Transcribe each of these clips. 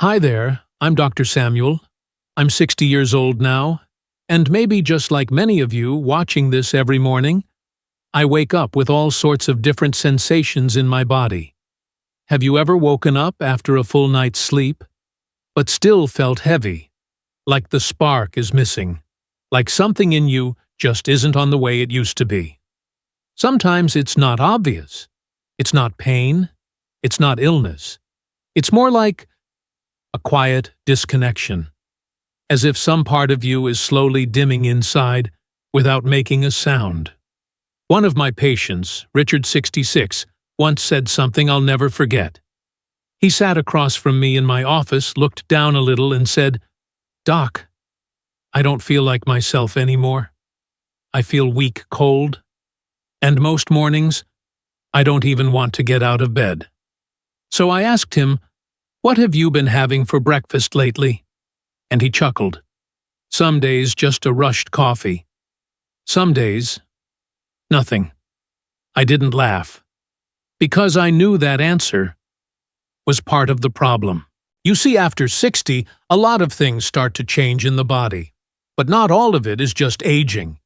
Hi there, I'm Dr. Samuel. I'm 60 years old now, and maybe just like many of you watching this every morning, I wake up with all sorts of different sensations in my body. Have you ever woken up after a full night's sleep, but still felt heavy, like the spark is missing, like something in you just isn't on the way it used to be? Sometimes it's not obvious. It's not pain. It's not illness. It's more like a quiet disconnection, as if some part of you is slowly dimming inside without making a sound. One of my patients, Richard 66, once said something I'll never forget. He sat across from me in my office, looked down a little and said, "Doc, I don't feel like myself anymore. I feel weak, cold, and most mornings, I don't even want to get out of bed." So I asked him, "What have you been having for breakfast lately?" And he chuckled. Some days just a rushed coffee. Some days, nothing. I didn't laugh, because I knew that answer was part of the problem. You see, after 60, a lot of things start to change in the body, but not all of it is just aging.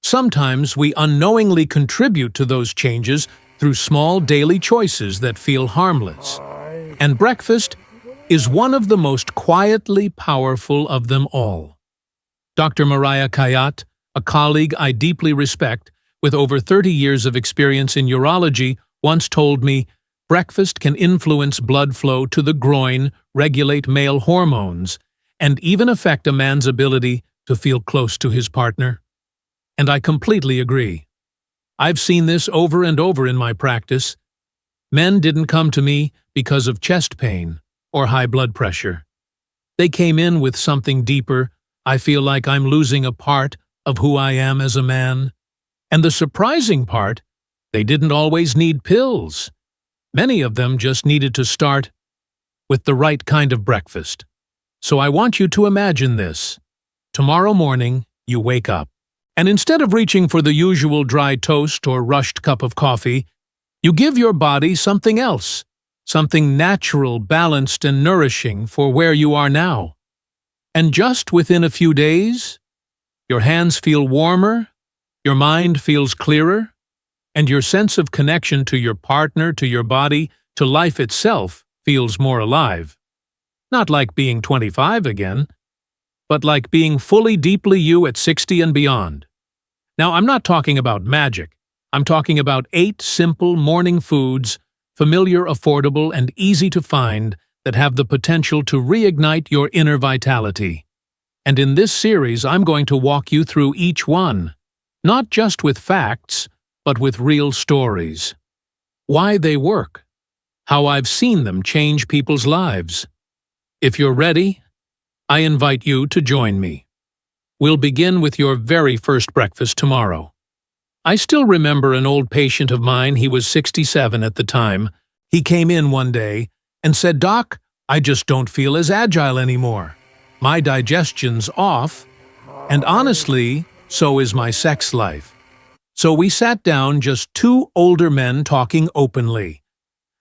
Sometimes we unknowingly contribute to those changes through small daily choices that feel harmless. And breakfast is one of the most quietly powerful of them all. Dr. Mariah Kayat, a colleague I deeply respect with over 30 years of experience in urology, once told me, breakfast can influence blood flow to the groin, regulate male hormones, and even affect a man's ability to feel close to his partner. And I completely agree. I've seen this over and over in my practice. Men didn't come to me because of chest pain or high blood pressure. They came in with something deeper. I feel like I'm losing a part of who I am as a man. And the surprising part, they didn't always need pills. Many of them just needed to start with the right kind of breakfast. So I want you to imagine this. Tomorrow morning, you wake up, and instead of reaching for the usual dry toast or rushed cup of coffee, you give your body something else, something natural, balanced, and nourishing for where you are now. And just within a few days, your hands feel warmer, your mind feels clearer, and your sense of connection to your partner, to your body, to life itself feels more alive. Not like being 25 again, but like being fully deeply you at 60 and beyond. Now, I'm not talking about magic. I'm talking about 8 simple morning foods, familiar, affordable, and easy to find, that have the potential to reignite your inner vitality. And in this series, I'm going to walk you through each one, not just with facts, but with real stories. Why they work, how I've seen them change people's lives. If you're ready, I invite you to join me. We'll begin with your very first breakfast tomorrow. I still remember an old patient of mine. He was 67 at the time. He came in one day and said, "Doc, I just don't feel as agile anymore. My digestion's off, and honestly, so is my sex life." So we sat down, just 2 older men talking openly.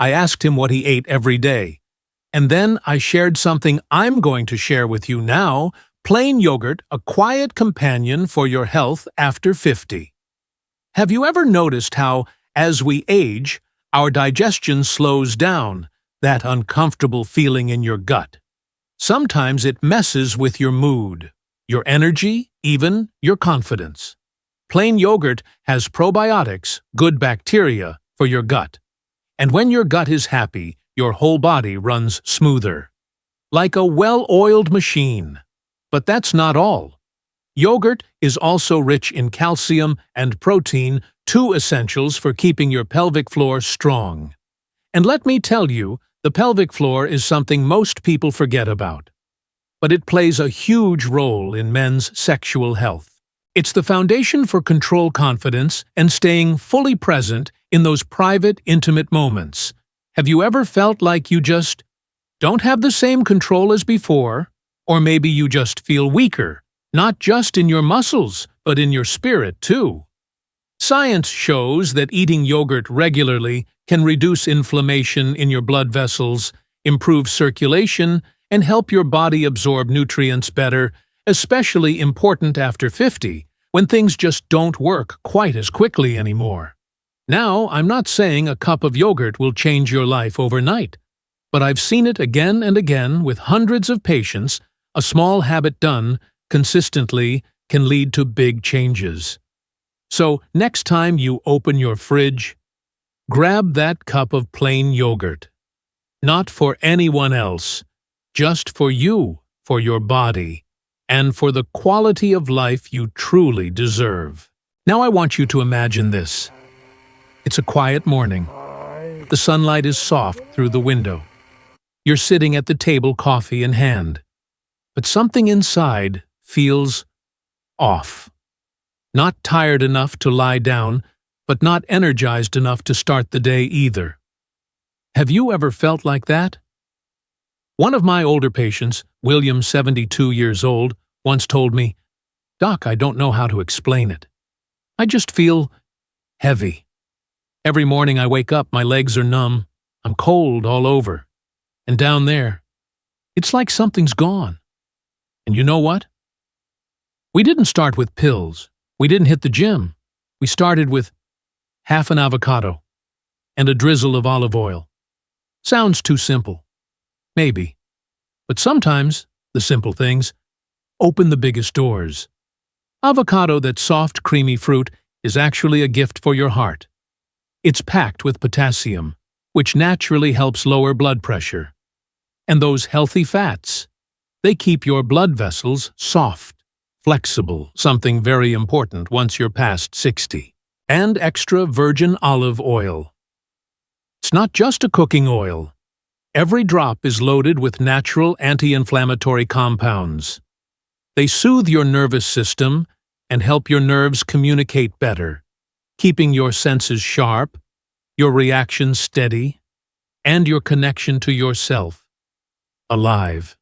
I asked him what he ate every day. And then I shared something I'm going to share with you now: plain yogurt, a quiet companion for your health after 50. Have you ever noticed how, as we age, our digestion slows down, that uncomfortable feeling in your gut? Sometimes it messes with your mood, your energy, even your confidence. Plain yogurt has probiotics, good bacteria, for your gut. And when your gut is happy, your whole body runs smoother, like a well-oiled machine. But that's not all. Yogurt is also rich in calcium and protein, 2 essentials for keeping your pelvic floor strong. And let me tell you, the pelvic floor is something most people forget about. But it plays a huge role in men's sexual health. It's the foundation for control, confidence, and staying fully present in those private, intimate moments. Have you ever felt like you just don't have the same control as before? Or maybe you just feel weaker, not just in your muscles, but in your spirit too. Science shows that eating yogurt regularly can reduce inflammation in your blood vessels, improve circulation, and help your body absorb nutrients better, especially important after 50, when things just don't work quite as quickly anymore. Now, I'm not saying a cup of yogurt will change your life overnight, but I've seen it again and again with hundreds of patients. A small habit done consistently can lead to big changes. So, next time you open your fridge, grab that cup of plain yogurt. Not for anyone else, just for you, for your body, and for the quality of life you truly deserve. Now I want you to imagine this. It's a quiet morning. The sunlight is soft through the window. You're sitting at the table, coffee in hand. But something inside feels off. Not tired enough to lie down, but not energized enough to start the day either. Have you ever felt like that? One of my older patients, William, 72 years old, once told me, "Doc, I don't know how to explain it. I just feel heavy. Every morning I wake up, my legs are numb, I'm cold all over. And down there, it's like something's gone." And you know what? We didn't start with pills. We didn't hit the gym. We started with half an avocado and a drizzle of olive oil. Sounds too simple. Maybe. But sometimes, the simple things, open the biggest doors. Avocado, that soft, creamy fruit, is actually a gift for your heart. It's packed with potassium, which naturally helps lower blood pressure. And those healthy fats, they keep your blood vessels soft, flexible, something very important once you're past 60. And extra virgin olive oil. It's not just a cooking oil. Every drop is loaded with natural anti-inflammatory compounds. They soothe your nervous system and help your nerves communicate better, keeping your senses sharp, your reactions steady, and your connection to yourself alive.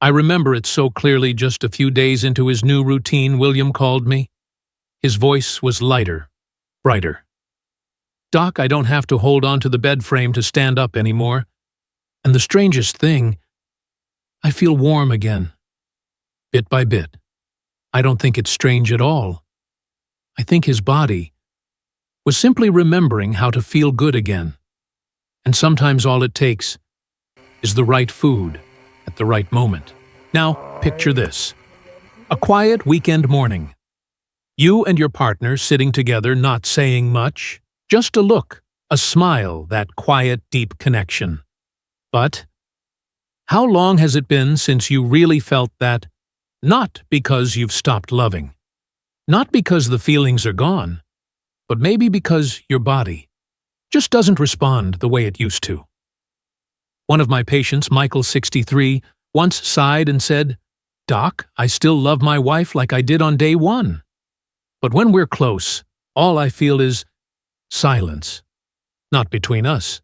I remember it so clearly. Just a few days into his new routine, William called me. His voice was lighter, brighter. "Doc, I don't have to hold on to the bed frame to stand up anymore. And the strangest thing, I feel warm again, bit by bit. I don't think it's strange at all. I think his body was simply remembering how to feel good again. And sometimes all it takes is the right food at the right moment." Now, picture this. A quiet weekend morning. You and your partner sitting together, not saying much, just a look, a smile, that quiet, deep connection. But how long has it been since you really felt that? Not because you've stopped loving, not because the feelings are gone, but maybe because your body just doesn't respond the way it used to. One of my patients, Michael, 63, once sighed and said, "Doc, I still love my wife like I did on day one. But when we're close, all I feel is silence. Not between us,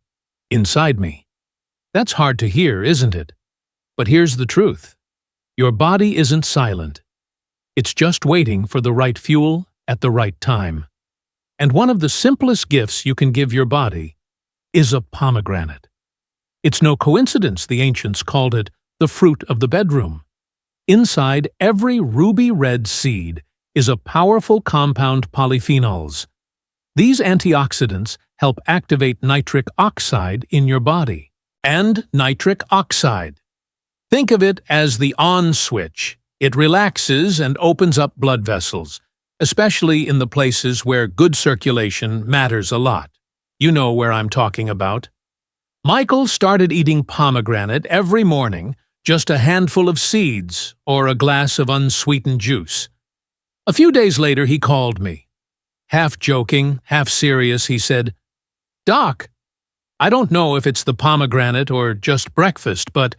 inside me." That's hard to hear, isn't it? But here's the truth. Your body isn't silent. It's just waiting for the right fuel at the right time. And one of the simplest gifts you can give your body is a pomegranate. It's no coincidence the ancients called it the fruit of the bedroom. Inside every ruby red seed is a powerful compound, polyphenols. These antioxidants help activate nitric oxide in your body. And nitric oxide. Think of it as the on switch. It relaxes and opens up blood vessels, especially in the places where good circulation matters a lot. You know where I'm talking about. Michael started eating pomegranate every morning, just a handful of seeds or a glass of unsweetened juice. A few days later, he called me. Half joking, half serious, he said, "Doc, I don't know if it's the pomegranate or just breakfast, but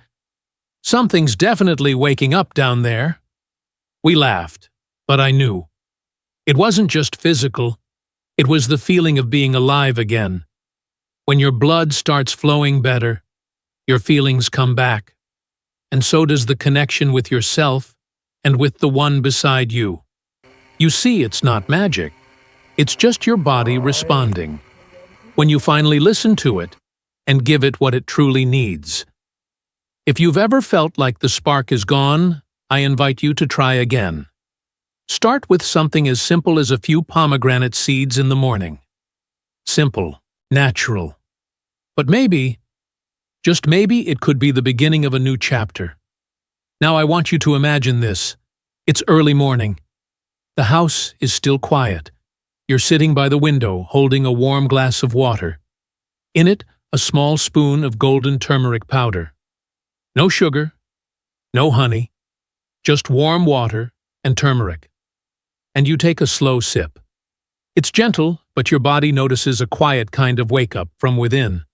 something's definitely waking up down there." We laughed, but I knew. It wasn't just physical, it was the feeling of being alive again. When your blood starts flowing better, your feelings come back, and so does the connection with yourself and with the one beside you. You see, it's not magic. It's just your body responding. When you finally listen to it and give it what it truly needs, If you've ever felt like the spark is gone, I invite you to try again. Start with something as simple as a few pomegranate seeds in the morning. Simple, natural. But maybe, just maybe, it could be the beginning of a new chapter. Now I want you to imagine this. It's early morning. The house is still quiet. You're sitting by the window, holding a warm glass of water. In it, a small spoon of golden turmeric powder. No sugar, no honey, just warm water and turmeric. And you take a slow sip. It's gentle, but your body notices a quiet kind of wake-up from within.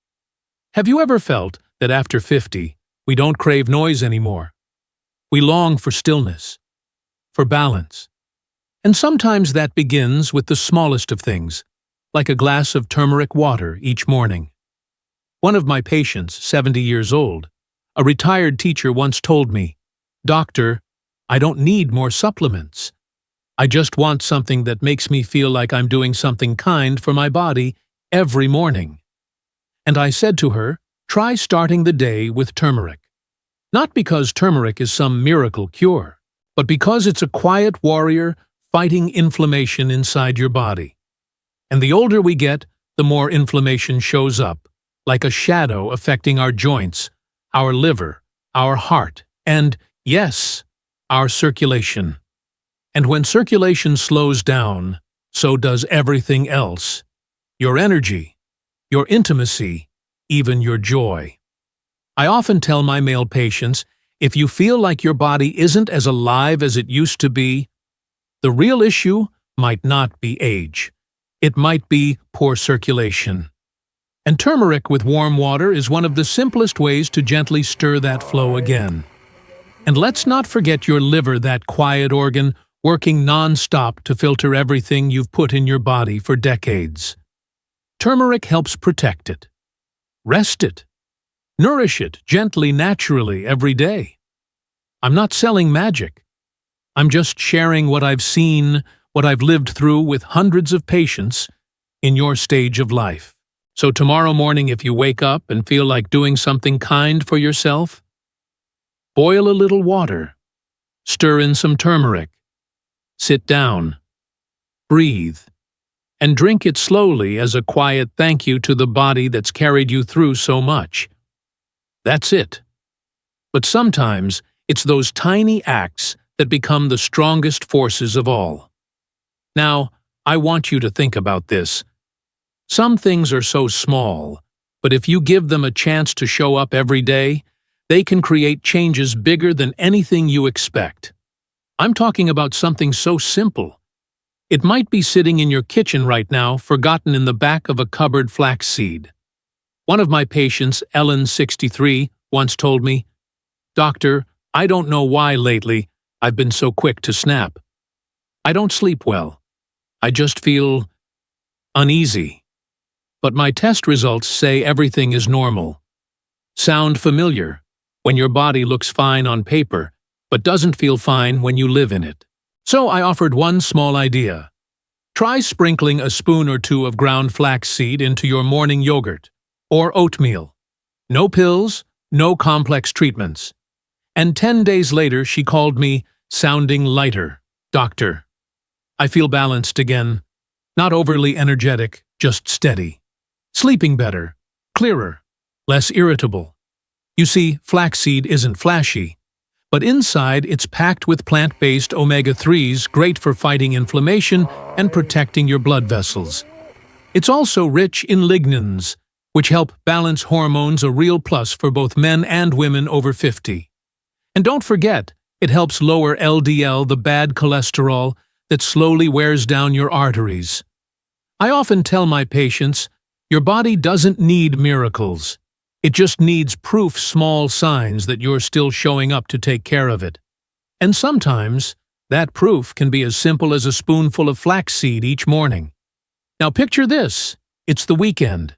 Have you ever felt that after 50, we don't crave noise anymore? We long for stillness, for balance. And sometimes that begins with the smallest of things, like a glass of turmeric water each morning. One of my patients, 70 years old, a retired teacher, once told me, "Doctor, I don't need more supplements. I just want something that makes me feel like I'm doing something kind for my body every morning." And I said to her, try starting the day with turmeric. Not because turmeric is some miracle cure, but because it's a quiet warrior fighting inflammation inside your body. And the older we get, the more inflammation shows up, like a shadow affecting our joints, our liver, our heart, and, yes, our circulation. And when circulation slows down, so does everything else. Your energy, your intimacy, even your joy. I often tell my male patients, if you feel like your body isn't as alive as it used to be, the real issue might not be age. It might be poor circulation. And turmeric with warm water is one of the simplest ways to gently stir that flow again. And let's not forget your liver, that quiet organ working non-stop to filter everything you've put in your body for decades. Turmeric helps protect it, rest it, nourish it gently, naturally every day. I'm not selling magic. I'm just sharing what I've seen, what I've lived through with hundreds of patients in your stage of life. So tomorrow morning, if you wake up and feel like doing something kind for yourself, boil a little water, stir in some turmeric, sit down, breathe, and drink it slowly as a quiet thank you to the body that's carried you through so much. That's it. But sometimes it's those tiny acts that become the strongest forces of all. Now, I want you to think about this. Some things are so small, but if you give them a chance to show up every day, they can create changes bigger than anything you expect. I'm talking about something so simple. It might be sitting in your kitchen right now, forgotten in the back of a cupboard flaxseed. One of my patients, Ellen, 63, once told me, "Doctor, I don't know why lately I've been so quick to snap. I don't sleep well. I just feel uneasy. But my test results say everything is normal." Sound familiar? When your body looks fine on paper, but doesn't feel fine when you live in it. So I offered one small idea. Try sprinkling a spoon or two of ground flaxseed into your morning yogurt or oatmeal. No pills, no complex treatments. And 10 days later, she called me, sounding lighter. "Doctor, I feel balanced again. Not overly energetic, just steady. Sleeping better, clearer, less irritable." You see, flaxseed isn't flashy, but inside it's packed with plant-based omega-3s, great for fighting inflammation and protecting your blood vessels. It's also rich in lignans, which help balance hormones, a real plus for both men and women over 50. And don't forget, it helps lower LDL, the bad cholesterol that slowly wears down your arteries. I often tell my patients, your body doesn't need miracles. It just needs proof, small signs that you're still showing up to take care of it. And sometimes, that proof can be as simple as a spoonful of flaxseed each morning. Now picture this. It's the weekend.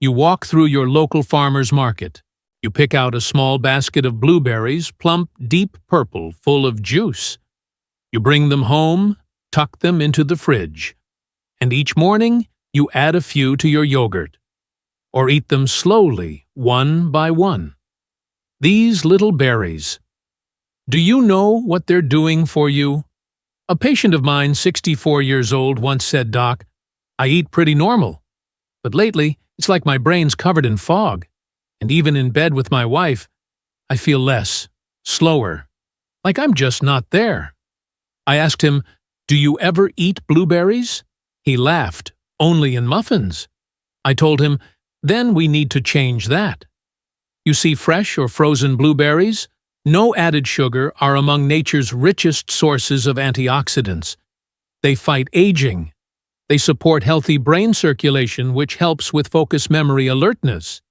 You walk through your local farmer's market. You pick out a small basket of blueberries, plump, deep purple, full of juice. You bring them home, tuck them into the fridge. And each morning, you add a few to your yogurt. Or eat them slowly, one by one. These little berries. Do you know what they're doing for you? A patient of mine, 64 years old, once said, "Doc, I eat pretty normal, but lately it's like my brain's covered in fog, and even in bed with my wife, I feel less, slower, like I'm just not there." I asked him, "Do you ever eat blueberries?" He laughed, "Only in muffins." I told him, "Then we need to change that." You see, fresh or frozen blueberries, no added sugar, are among nature's richest sources of antioxidants. They fight aging. They support healthy brain circulation, which helps with focus, memory, alertness.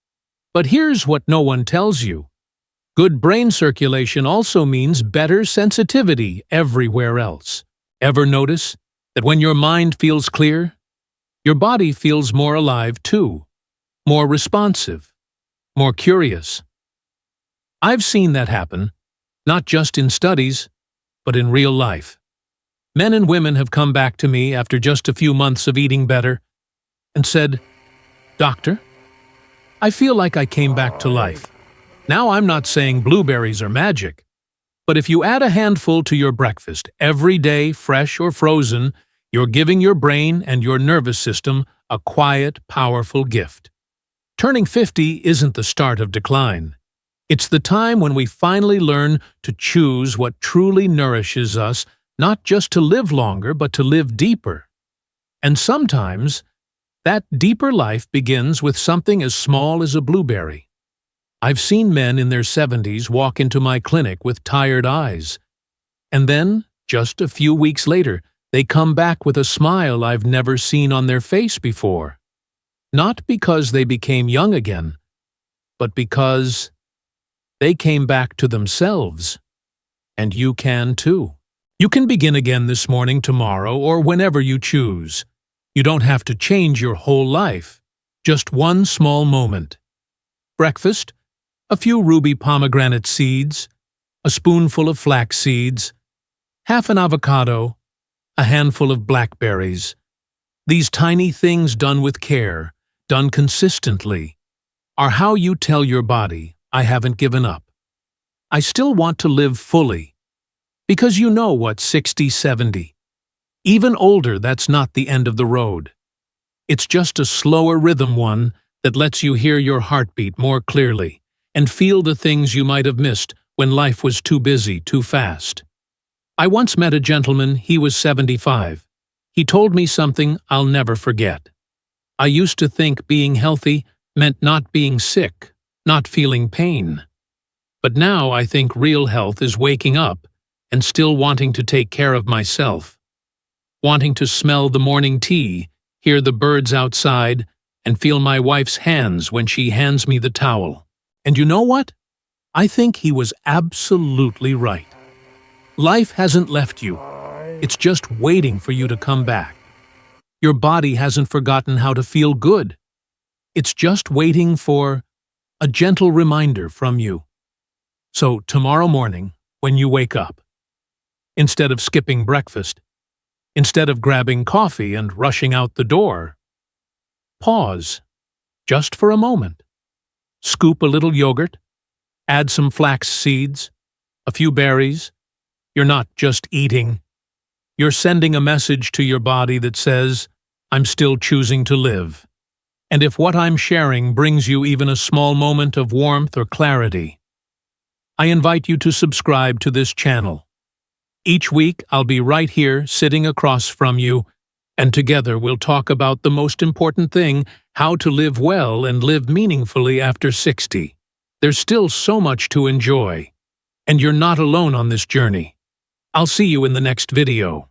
But here's what no one tells you. Good brain circulation also means better sensitivity everywhere else. Ever notice that when your mind feels clear, your body feels more alive too, more responsive, more curious? I've seen that happen, not just in studies, but in real life. Men and women have come back to me after just a few months of eating better and said, "Doctor, I feel like I came back to life." Now, I'm not saying blueberries are magic, but if you add a handful to your breakfast every day, fresh or frozen, you're giving your brain and your nervous system a quiet, powerful gift. Turning 50 isn't the start of decline. It's the time when we finally learn to choose what truly nourishes us, not just to live longer, but to live deeper. And sometimes, that deeper life begins with something as small as a blueberry. I've seen men in their 70s walk into my clinic with tired eyes, and then, just a few weeks later, they come back with a smile I've never seen on their face before. Not because they became young again, but because they came back to themselves. And you can too. You can begin again this morning, tomorrow, or whenever you choose. You don't have to change your whole life, just one small moment. Breakfast: a few ruby pomegranate seeds, a spoonful of flax seeds, half an avocado, a handful of blackberries. These tiny things done with care, done consistently, are how you tell your body, "I haven't given up. I still want to live fully." Because you know what, 60, 70, even older, that's not the end of the road. It's just a slower rhythm one that lets you hear your heartbeat more clearly and feel the things you might have missed when life was too busy, too fast. I once met a gentleman, he was 75. He told me something I'll never forget. "I used to think being healthy meant not being sick, not feeling pain. But now I think real health is waking up and still wanting to take care of myself. Wanting to smell the morning tea, hear the birds outside, and feel my wife's hands when she hands me the towel." And you know what? I think he was absolutely right. Life hasn't left you. It's just waiting for you to come back. Your body hasn't forgotten how to feel good. It's just waiting for a gentle reminder from you. So tomorrow morning, when you wake up, instead of skipping breakfast, instead of grabbing coffee and rushing out the door, pause, just for a moment. Scoop a little yogurt, add some flax seeds, a few berries. You're not just eating. You're sending a message to your body that says, "I'm still choosing to live." And if what I'm sharing brings you even a small moment of warmth or clarity, I invite you to subscribe to this channel. Each week, I'll be right here sitting across from you, and together we'll talk about the most important thing, how to live well and live meaningfully after 60. There's still so much to enjoy, and you're not alone on this journey. I'll see you in the next video.